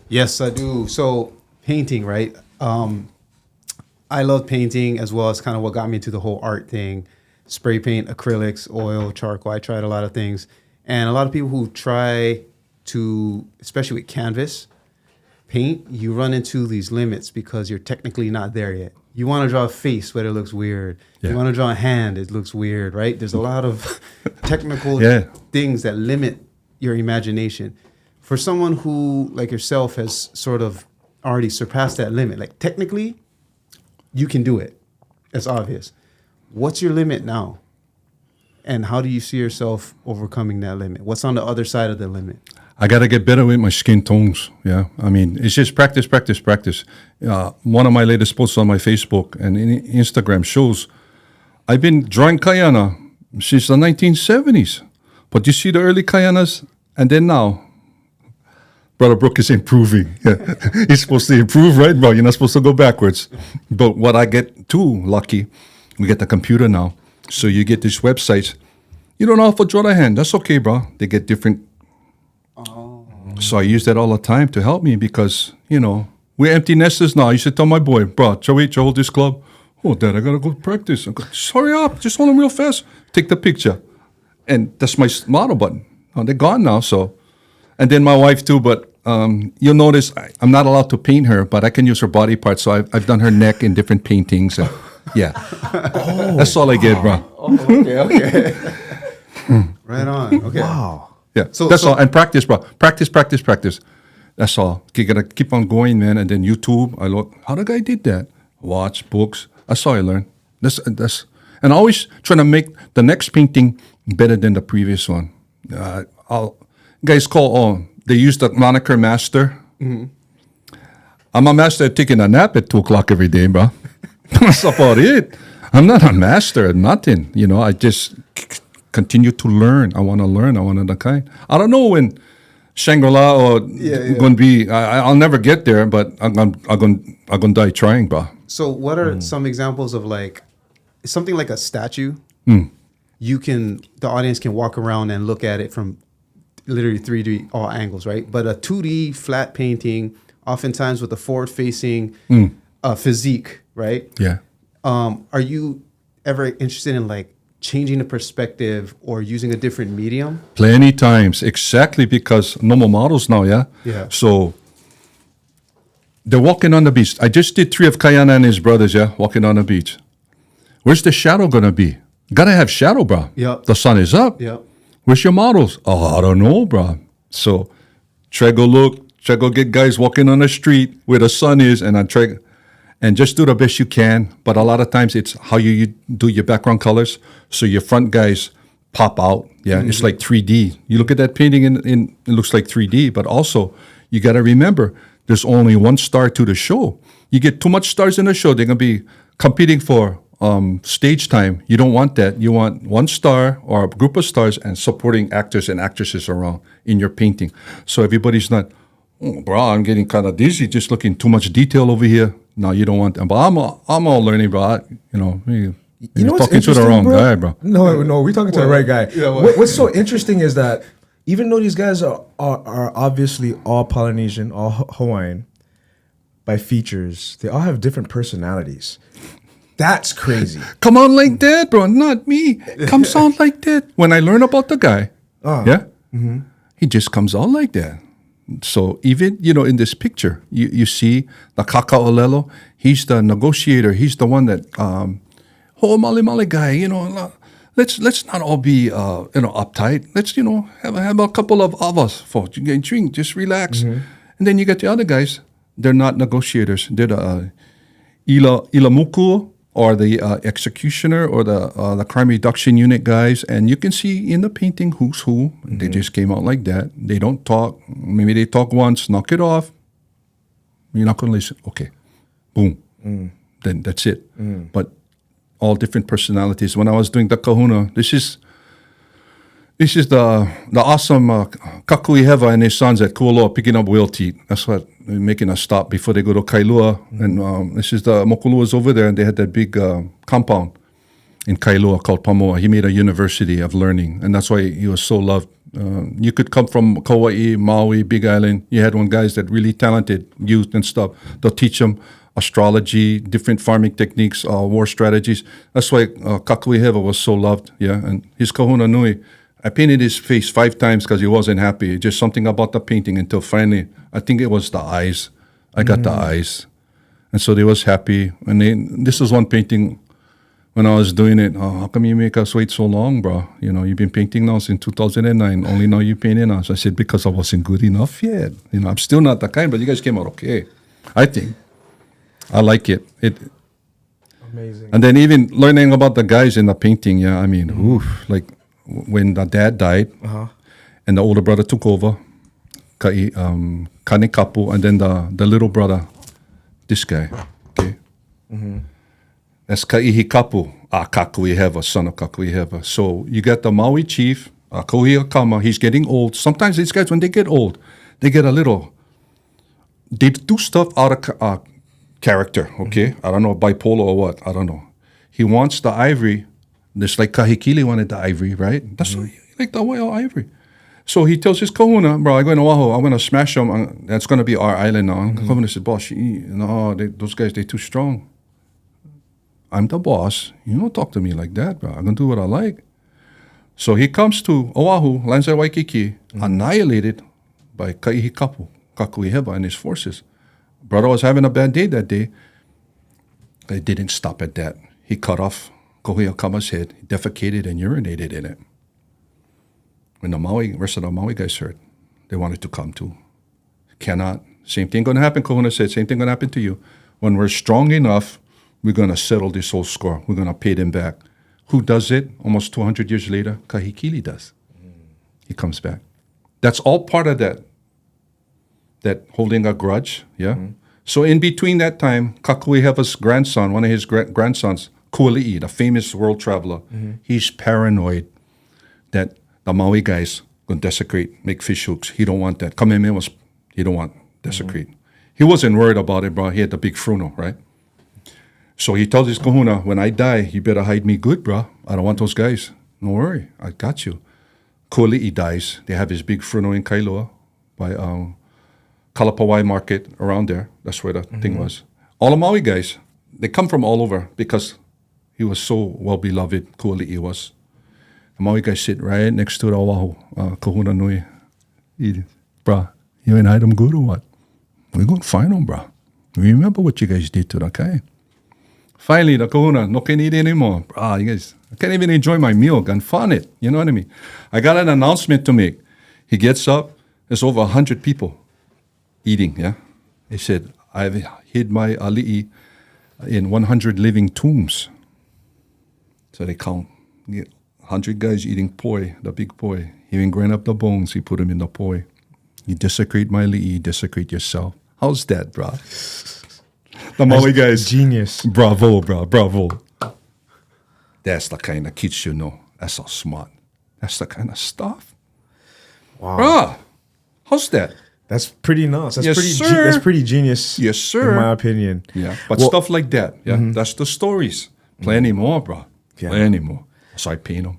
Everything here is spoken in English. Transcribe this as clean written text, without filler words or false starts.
Yes, I do. So painting, right? I love painting as well as kind of what got me into the whole art thing. Spray paint, acrylics, oil, charcoal. I tried a lot of things. And a lot of people who try to, especially with canvas, paint, you run into these limits because you're technically not there yet. You want to draw a face, but it looks weird. Yeah. You want to draw a hand, it looks weird, right? There's a lot of technical things that limit your imagination. For someone who, like yourself, has sort of already surpassed that limit, like technically, you can do it. It's obvious. What's your limit now? And how do you see yourself overcoming that limit? What's on the other side of the limit? I got to get better with my skin tones. Yeah. I mean, it's just practice, practice, practice. One of my latest posts on my Facebook and Instagram shows I've been drawing Kuleana since the 1970s. But you see the early Kuleanas, and then now, Brother Brook is improving. Yeah. He's supposed to improve, right, bro? You're not supposed to go backwards. But what I get too lucky, we get the computer now. So you get these websites. You don't know how to draw the hand. That's okay, bro. They get different. So I use that all the time to help me because, we're empty nesters now. I used to tell my boy, bro, Joey, hold this club. Oh, Dad, I got to go practice. I go, just hurry up. Just hold them real fast. Take the picture. And that's my motto button. Oh, they're gone now, so. And then my wife too, but you'll notice I'm not allowed to paint her, but I can use her body parts. So I've done her neck in different paintings. Yeah. That's all I get, bro. Okay. Right on. Okay. Wow. Yeah, so that's all. And practice, bro. Practice. That's all. You got to keep on going, man. And then YouTube, I look, how the guy did that? Watch, books. That's how I learn. And always trying to make the next painting better than the previous one. Guys they use the moniker master. Mm-hmm. I'm a master at taking a nap at 2 o'clock every day, bro. That's about it. I'm not a master at nothing. I just continue to learn. I want to learn. I want to kind. I don't know when Shangri-La or going to be. I'll never get there, but I'm gonna die trying, bro. So, what are some examples of like something like a statue? The audience can walk around and look at it from literally 3D all angles, right? But a 2D flat painting, oftentimes with a forward-facing physique, right? Yeah. Are you ever interested in like changing the perspective or using a different medium? Plenty times, exactly, because normal models now, yeah? Yeah. So they're walking on the beach. I just did 3 of Kuleana and his brothers, yeah, walking on the beach. Where's the shadow going to be? Got to have shadow, bro. Yep. The sun is up. Yep. Where's your models? Oh, I don't know, bro. So try go get guys walking on the street where the sun is, and just do the best you can. But a lot of times it's how you do your background colors, so your front guys pop out. Yeah, It's like 3D. You look at that painting, it looks like 3D. But also, you got to remember, there's only 1 star to the show. You get too much stars in the show, they're going to be competing for stage time. You don't want that. You want 1 star or a group of stars and supporting actors and actresses around in your painting. So everybody's not, bro, I'm getting kind of dizzy just looking too much detail over here. No, you don't want that. But I'm all learning, bro. You're talking to the wrong guy, bro. No, we're talking to the right guy. Yeah, what's so interesting is that even though these guys are obviously all Polynesian, all Hawaiian, by features, they all have different personalities. That's crazy. Come on like that, bro. Not me. Comes out like that. When I learn about the guy, he just comes out like that. So even, in this picture, you see the Kaka'olelo, he's the negotiator. He's the one that, male guy, let's not all be, uptight. Let's, have a couple of us, folks. You can drink, just relax. Mm-hmm. And then you get the other guys. They're not negotiators. They're the Ilamuku, or the executioner, or the crime reduction unit guys. And you can see in the painting who's who. Mm-hmm. They just came out like that. They don't talk. Maybe they talk once, knock it off. You're not going to listen. Okay. Boom. Then that's it. But all different personalities. When I was doing the kahuna, this is the awesome Kakuhihewa and his sons at Kualoa picking up whale teeth. That's what they're making a stop before they go to Kailua. And this is the Mokuluas over there, and they had that big compound in Kailua called Pamoa. He made a university of learning, and that's why he was so loved You could come from Kauai, Maui, Big Island. You had one guys that really talented youth and stuff. They'll teach them astrology, different farming techniques, war strategies. That's why Kakuhihewa was so loved. Yeah, and his kahuna nui, I painted his face 5 times because he wasn't happy. Just something about the painting until finally, I think it was the eyes. I got the eyes. And so they was happy. And this is one painting when I was doing it. Oh, how come you make us wait so long, bro? You know, you've been painting now since 2009. Only now you painting us. I said, because I wasn't good enough yet. You know, I'm still not that kind, but you guys came out okay. I think. I like it. Amazing. And then even learning about the guys in the painting, yeah, I mean, like when the dad died and the older brother took over, Kane Kapu, and then the little brother, this guy, okay? That's Kaihi Kapu, Kakuhihewa, son of Kakuhihewa. So you got the Maui chief, Kohiakama, he's getting old. Sometimes these guys, when they get old, they get a little, they do stuff out of character, okay? I don't know, bipolar or what, I don't know. He wants the ivory, just like Kahikili wanted the ivory, right? That's why he like the whale ivory. So he tells his kahuna, bro, I go in Oahu, I'm going to smash them. That's going to be our island now. Kahuna said, boss, no, those guys, they're too strong. I'm the boss. You don't talk to me like that, bro. I'm going to do what I like. So he comes to Oahu, lands at Waikiki, annihilated by Kaihi Kapu, Kakuhihewa and his forces. Brother was having a bad day that day. They didn't stop at that. He cut off Kohiakama's head, he defecated and urinated in it. When the rest of the Maui guys heard, they wanted to come too. Cannot. Same thing going to happen, Kahuna said. Same thing going to happen to you. When we're strong enough, we're going to settle this whole score. We're going to pay them back. Who does it almost 200 years later? Kahikili does. He comes back. That's all part of that holding a grudge, yeah? So in between that time, Kakuhihewa's grandson, one of his grandsons, Kuleana, the famous world traveler, he's paranoid that the Maui guys going to desecrate, make fish hooks. He don't want that. Kamehameha he don't want desecrate. He wasn't worried about it, bro. He had the big fruno, right? So he tells his kahuna, when I die, you better hide me good, bro. I don't want those guys. Don't worry, I got you. Kuleana dies. They have his big fruno in Kailua by Kalapawai market around there. That's where the thing was. All the Maui guys, they come from all over because he was so well-beloved, Kuleana was. The Maui guys sit right next to the Oahu, kahuna nui. Bruh, you ain't hide them good or what? We're going to find them, bruh. Remember what you guys did to the guy. Finally, the kahuna, no can eat anymore. Bruh, you guys, I can't even enjoy my meal. Can fun it. You know what I mean? I got an announcement to make. He gets up. There's over 100 people eating, yeah? He said, I've hid my ali'i in 100 living tombs. So they count. 100 guys eating poi, the big poi. He even grind up the bones. He put them in the poi. You desecrate my ali'i, desecrate yourself. How's that, bro? The Maui guys. Genius. Bravo, bro. Bravo. That's the kind of kids you know. That's so smart. That's the kind of stuff. Wow. Bro, how's that? That's pretty nuts. That's Yes, pretty. sir. That's pretty genius. Yes, sir. In my opinion. Yeah, but stuff like that. Yeah, that's the stories. Plenty more, bro. Yeah. Plenty more. So I paint them.